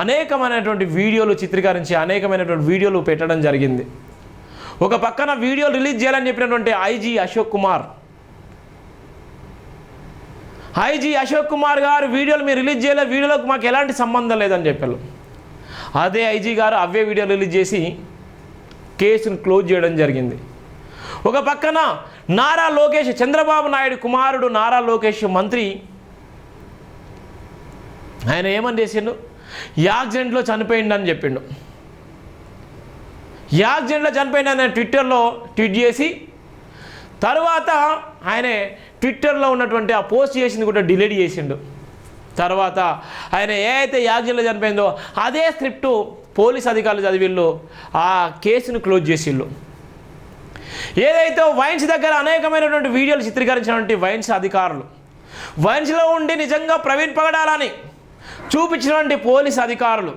అనేకమైనటువంటి వీడియోలు చిత్రీకరించి అనేకమైనటువంటి వీడియోలు పెట్టడం జరిగింది. ఒక పక్కన వీడియోలు రిలీజ్ చేయాలని చెప్పినటువంటి ఐజీ అశోక్ కుమార్ గారు వీడియోలు మీరు రిలీజ్ చేయలేదు, వీడియోలకు మాకు ఎలాంటి సంబంధం లేదని చెప్పారు. అదే ఐజీ గారు అవే వీడియోలు రిలీజ్ చేసి కేసును క్లోజ్ చేయడం జరిగింది. ఒక పక్కన నారా లోకేష్, చంద్రబాబు నాయుడు కుమారుడు నారా లోకేష్ మంత్రి, ఆయన ఏమని చేసిండు, యాక్సిడెంట్లో చనిపోయిందని చెప్పిండు. యాక్సిడెంట్లో చనిపోయిందని ట్విట్టర్లో ట్వీట్ చేసి తర్వాత ఆయన ట్విట్టర్లో ఉన్నటువంటి ఆ పోస్ట్ చేసింది కూడా డిలీట్ చేసిండు. తర్వాత ఆయన ఏ అయితే యాక్సిడెంట్లో చనిపోయిందో అదే స్క్రిప్టు పోలీస్ అధికారులు చదివిళ్ళు ఆ కేసును క్లోజ్ చేసిళ్ళు. ఏదైతే వైన్స్ దగ్గర అనేకమైనటువంటి వీడియోలు చిత్రీకరించినటువంటి వైన్స్ అధికారులు, వైన్స్లో ఉండి నిజంగా ప్రవీణ్ పగడాలని చూపించినటువంటి పోలీస్ అధికారులు